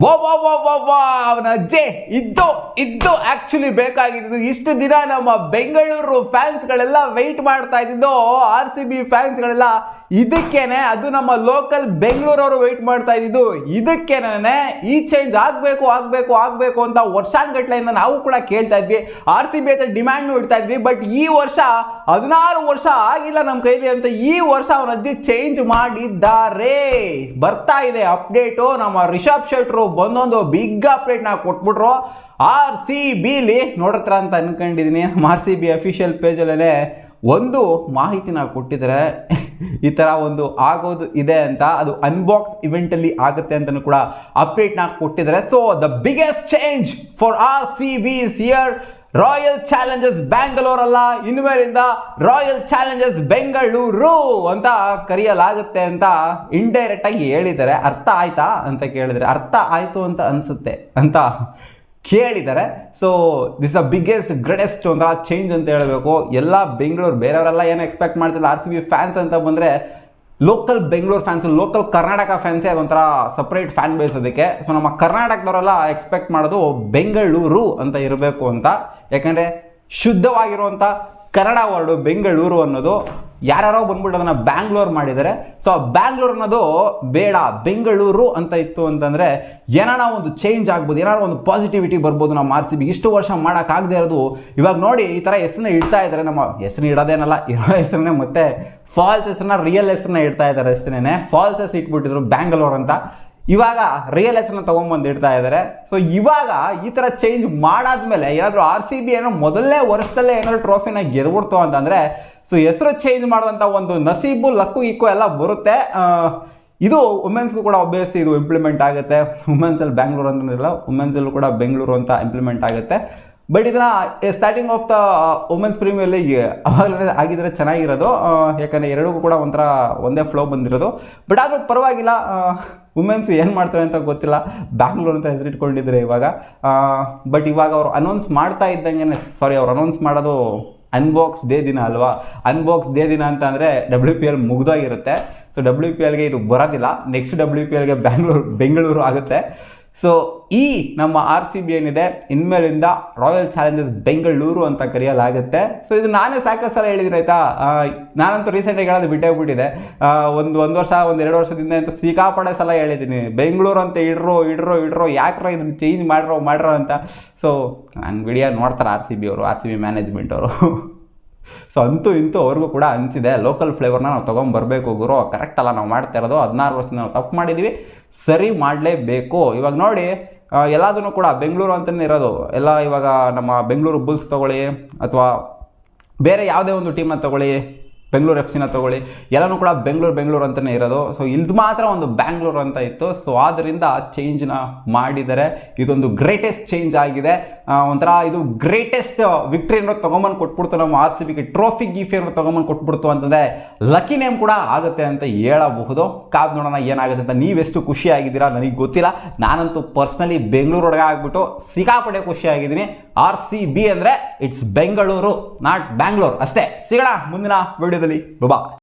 ಅವನ ಅಜ್ಜೆ ಇದ್ದು ಆಕ್ಚುಲಿ ಬೇಕಾಗಿದ್ದು ಇಷ್ಟು ದಿನ ನಮ್ಮ ಬೆಂಗಳೂರು ಫ್ಯಾನ್ಸ್ಗಳೆಲ್ಲ ವೆಯ್ಟ್ ಮಾಡ್ತಾ ಇದ್ದಿದ್ದು RCB ಫ್ಯಾನ್ಸ್ಗಳೆಲ್ಲ ಇದಕ್ಕೇನೆ, ಅದು ನಮ್ಮ ಲೋಕಲ್ ಬೆಂಗಳೂರವರು ವೆಯ್ಟ್ ಮಾಡ್ತಾ ಇದ್ದಿದ್ದು ಇದಕ್ಕೇನೆ. ಈ ಚೇಂಜ್ ಆಗಬೇಕು ಅಂತ ವರ್ಷಾನ್ಗಟ್ಲೆಯಿಂದ ನಾವು ಕೂಡ ಕೇಳ್ತಾ ಇದ್ವಿ, RCB ಹತ್ರ ಡಿಮ್ಯಾಂಡ್ ಇಡ್ತಾ ಇದ್ವಿ. ಬಟ್ ಈ ವರ್ಷ 16 ವರ್ಷ ಆಗಿಲ್ಲ ನಮ್ಮ ಕೈಲಿ ಅಂತ ಈ ವರ್ಷ ಅವನ ಅಜ್ಜಿ ಚೇಂಜ್ ಮಾಡಿದ್ದಾರೆ. ಬರ್ತಾ ಇದೆ ಅಪ್ಡೇಟು. ನಮ್ಮ ರಿಷಬ್ ಶೆಟ್ರು ಬಂದೊಂದು ಬಿಗ್ ಅಪ್ಡೇಟ್ನ ಕೊಟ್ಬಿಟ್ರು. RCBಲಿ ನೋಡ್ತಾರ ಅಂತ ಅನ್ಕೊಂಡಿದ್ದೀನಿ. RCB ಅಫಿಷಿಯಲ್ ಪೇಜಲ್ಲೇ ಒಂದು ಮಾಹಿತಿನ ಕೊಟ್ಟಿದ್ದಾರೆ, ಈ ಥರ ಒಂದು ಆಗೋದು ಇದೆ ಅಂತ. ಅದು ಅನ್ಬಾಕ್ಸ್ ಇವೆಂಟಲ್ಲಿ ಆಗುತ್ತೆ ಅಂತಲೂ ಕೂಡ ಅಪ್ಡೇಟ್ನ ಕೊಟ್ಟಿದ್ದಾರೆ. So the biggest change for RCB is here. Royal Challengers Bangalore ಅಲ್ಲ, ಇನ್ಮೇಲಿಂದ ರಾಯಲ್ ಚಾಲೆಂಜರ್ಸ್ ಬೆಂಗಳೂರು ಅಂತ ಕರೆಯಲಾಗುತ್ತೆ ಅಂತ ಇಂಡೈರೆಕ್ಟ್ ಆಗಿ ಹೇಳಿದ್ದಾರೆ. ಅರ್ಥ ಆಯ್ತಾ ಅಂತ ಕೇಳಿದರೆ ಅರ್ಥ ಆಯ್ತು ಅಂತ ಅನ್ಸುತ್ತೆ ಅಂತ ಕೇಳಿದ್ದಾರೆ. So this a biggest greatest ಒಂಥರ ಚೇಂಜ್ ಅಂತ ಹೇಳಬೇಕು. ಎಲ್ಲ ಬೆಂಗಳೂರು ಬೇರೆಯವರೆಲ್ಲ ಏನು ಎಕ್ಸ್ಪೆಕ್ಟ್ ಮಾಡ್ತಿಲ್ಲ. RCB ಫ್ಯಾನ್ಸ್ ಅಂತ ಬಂದರೆ local Bengaluru fans, local Karnataka ಫ್ಯಾನ್ಸೇ ಅದೊಂಥರ ಸಪ್ರೇಟ್ ಫ್ಯಾನ್ ಬೇಸ್ ಅದಕ್ಕೆ. ಸೊ ನಮ್ಮ ಕರ್ನಾಟಕದವರೆಲ್ಲ ಎಕ್ಸ್ಪೆಕ್ಟ್ ಮಾಡೋದು ಬೆಂಗಳೂರು ಅಂತ ಇರಬೇಕು ಅಂತ. ಯಾಕಂದರೆ ಶುದ್ಧವಾಗಿರುವಂಥ ಕನ್ನಡ ವರ್ಡು ಬೆಂಗಳೂರು ಅನ್ನೋದು ಯಾರ್ಯಾರೋ ಬಂದ್ಬಿಟ್ಟು ಅದನ್ನು ಬ್ಯಾಂಗ್ಳೂರ್ ಮಾಡಿದ್ದಾರೆ. ಸೊ ಆ ಬ್ಯಾಂಗ್ಳೂರ್ ಅನ್ನೋದು ಬೇಡ, ಬೆಂಗಳೂರು ಅಂತ ಇತ್ತು ಅಂತಂದರೆ ಏನಾರ ಒಂದು ಚೇಂಜ್ ಆಗ್ಬೋದು, ಏನಾರು ಒಂದು ಪಾಸಿಟಿವಿಟಿ ಬರ್ಬೋದು. ನಮ್ಮ RCB ಇಷ್ಟು ವರ್ಷ ಮಾಡೋಕ್ಕಾಗದೇ ಇರೋದು ಇವಾಗ ನೋಡಿ ಈ ಥರ ಹೆಸರನ್ನ ಇಡ್ತಾ ಇದ್ದಾರೆ. ನಮ್ಮ ಹೆಸರು ಇಡೋದೇನಲ್ಲ, ಇರೋ ಹೆಸರನ್ನೇ ಮತ್ತೆ ಫಾಲ್ಸ್ ಹೆಸರನ್ನ ರಿಯಲ್ ಹೆಸರನ್ನ ಇಡ್ತಾ ಇದ್ದಾರೆ ಅಷ್ಟೇನೆ. ಫಾಲ್ಸ್ ಹೆಸರು ಇಟ್ಬಿಟ್ಟಿದ್ರು ಬ್ಯಾಂಗ್ಳೂರ್ ಅಂತ, ಇವಾಗ ರಿಯಲ್ ಹೆಸರನ್ನ ತೊಗೊಂಬಂದು ಇಡ್ತಾ ಇದ್ದಾರೆ. ಸೊ ಇವಾಗ ಈ ಥರ ಚೇಂಜ್ ಮಾಡಾದ್ಮೇಲೆ ಏನಾದರೂ RCB ಏನೋ ಮೊದಲನೇ ವರ್ಷದಲ್ಲೇ ಏನಾದ್ರು ಟ್ರೋಫಿನ ಗೆದ್ಬಿಡ್ತು ಅಂತಂದರೆ ಸೊ ಹೆಸರು ಚೇಂಜ್ ಮಾಡುವಂಥ ಒಂದು ನಸೀಬು ಲಕ್ಕು ಇಕ್ಕು ಎಲ್ಲ ಬರುತ್ತೆ. ಇದು ವುಮೆನ್ಸ್ಗೂ ಕೂಡ ಒಬ್ಬಿಯಸ್ಲಿ ಇದು ಇಂಪ್ಲಿಮೆಂಟ್ ಆಗುತ್ತೆ. ವುಮೆನ್ಸಲ್ಲಿ ಬ್ಯಾಂಗ್ಳೂರು ಅಂತಂದಿರಲ್ಲ, ವುಮೆನ್ಸಲ್ಲೂ ಕೂಡ ಬೆಂಗಳೂರು ಅಂತ ಇಂಪ್ಲಿಮೆಂಟ್ ಆಗುತ್ತೆ. ಬಟ್ ಇದನ್ನ starting of the women's premier league ಅವಾಗಲೇ ಆಗಿದ್ರೆ ಚೆನ್ನಾಗಿರೋದು. ಯಾಕಂದರೆ ಎರಡಕ್ಕೂ ಕೂಡ ಒಂಥರ ಒಂದೇ ಫ್ಲೋ ಬಂದಿರೋದು. ಬಟ್ ಆದರೂ ಪರವಾಗಿಲ್ಲ. ವುಮೆನ್ಸ್ ಏನು ಮಾಡ್ತಾರೆ ಅಂತ ಗೊತ್ತಿಲ್ಲ, ಬ್ಯಾಂಗ್ಳೂರು ಅಂತ ಹೆಸರಿಟ್ಕೊಂಡಿದ್ದಾರೆ ಇವಾಗ. ಬಟ್ ಇವಾಗ ಅವ್ರು ಅನೌನ್ಸ್ ಮಾಡ್ತಾ ಇದ್ದಂಗೆ, ಅವ್ರು ಅನೌನ್ಸ್ ಮಾಡೋದು ಅನ್ಬಾಕ್ಸ್ ಡೇ ದಿನ ಅಲ್ವಾ. ಅನ್ಬಾಕ್ಸ್ ಡೇ ದಿನ ಅಂತ ಅಂದರೆ WPL ಮುಗ್ದೋಗಿರುತ್ತೆ. ಸೊ WPLಗೆ ಇದು ಬರೋದಿಲ್ಲ, ನೆಕ್ಸ್ಟ್ WPLಗೆ ಬೆಂಗಳೂರು ಆಗುತ್ತೆ. ಸೊ ಈ ನಮ್ಮ RCB ಏನಿದೆ ಇನ್ಮೇಲಿಂದ ರಾಯಲ್ ಚಾಲೆಂಜರ್ಸ್ ಬೆಂಗಳೂರು ಅಂತ ಕರೆಯಲಾಗುತ್ತೆ. ಸೊ ಇದು ನಾನೇ ಸಾಕಷ್ಟು ಸಲ ಹೇಳಿದ್ದೀನಿ ಆಯಿತಾ. ನಾನಂತೂ ರೀಸೆಂಟಾಗಿ ಹೇಳೋದು ಬಿಟ್ಟೇ ಒಂದು ವರ್ಷ 2 ವರ್ಷದಿಂದ ಅಂತ ಸಿಕ್ಕಾಪಡೆ ಸಲ ಹೇಳಿದ್ದೀನಿ, ಬೆಂಗಳೂರು ಅಂತ ಇಡ್ರೋ ಯಾಕ್ರೋ ಇದನ್ನು ಚೇಂಜ್ ಮಾಡ್ರೋ ಅಂತ. ಸೊ ನನ್ನ ವಿಡಿಯೋ ನೋಡ್ತಾರೆ RCB ಮ್ಯಾನೇಜ್ಮೆಂಟ್ ಅವರು. ಸೊ ಅಂತೂ ಅವ್ರಿಗೂ ಕೂಡ ಅನಿಸಿದೆ ಲೋಕಲ್ ಫ್ಲೇವರ್ನ ನಾವು ತೊಗೊಂಬರ್ಬೇಕು ಗುರು, ಕರೆಕ್ಟ್ ಅಲ್ಲ ನಾವು ಮಾಡ್ತಾ ಇರೋದು. 16 ವರ್ಷದಿಂದ ನಾವು ತಪ್ಪು ಮಾಡಿದ್ದೀವಿ, ಸರಿ ಮಾಡಲೇಬೇಕು. ಇವಾಗ ನೋಡಿ ಎಲ್ಲದನ್ನು ಕೂಡ ಬೆಂಗಳೂರು ಅಂತಲೇ ಇರೋದು ಎಲ್ಲ. ಇವಾಗ ನಮ್ಮ ಬೆಂಗಳೂರು ಬುಲ್ಸ್ ತೊಗೊಳ್ಳಿ ಅಥವಾ ಬೇರೆ ಯಾವುದೇ ಒಂದು ಟೀಮ್ನ ತೊಗೊಳ್ಳಿ, ಬೆಂಗಳೂರು FCನ ತೊಗೊಳ್ಳಿ, ಎಲ್ಲನೂ ಕೂಡ ಬೆಂಗಳೂರು ಅಂತಲೇ ಇರೋದು. ಸೊ ಇದು ಮಾತ್ರ ಒಂದು ಬ್ಯಾಂಗ್ಳೂರು ಅಂತ ಇತ್ತು. ಸೊ ಆದ್ದರಿಂದ ಚೇಂಜ್ನ ಮಾಡಿದ್ದಾರೆ. ಇದೊಂದು ಗ್ರೇಟೆಸ್ಟ್ ಚೇಂಜ್ ಆಗಿದೆ. ಒಂಥರ ಇದು ಗ್ರೇಟೆಸ್ಟ್ ವಿಕ್ಟ್ರಿ ಅನ್ನೋದು ತೊಗೊಂಬಂದು ಕೊಟ್ಬಿಡ್ತು ನಮ್ಮ RCBಗೆ. ಟ್ರೋಫಿ ಅನ್ನೋದು ತೊಗೊಂಬಂದು ಕೊಟ್ಬಿಡ್ತು ಅಂತಂದರೆ ಲಕ್ಕಿ ನೇಮ್ ಕೂಡ ಆಗುತ್ತೆ ಅಂತ ಹೇಳಬಹುದು. ಕಾದು ನೋಡೋಣ ಏನಾಗುತ್ತೆ ಅಂತ. ನೀವೆಷ್ಟು ಖುಷಿಯಾಗಿದ್ದೀರಾ ನನಗೆ ಗೊತ್ತಿಲ್ಲ. ನಾನಂತೂ ಪರ್ಸ್ನಲಿ ಬೆಂಗಳೂರೊಳಗೆ ಆಗ್ಬಿಟ್ಟು ಸಿಕ್ಕಾಪಟ್ಟೆ ಖುಷಿಯಾಗಿದ್ದೀನಿ. RCB ಅಂದರೆ ಇಟ್ಸ್ ಬೆಂಗಳೂರು, ನಾಟ್ ಬ್ಯಾಂಗ್ಳೂರ್ ಅಷ್ಟೇ. ಸಿಗೋಣ ಮುಂದಿನ ವಿಡಿಯೋದಲ್ಲಿ. ಬಾ.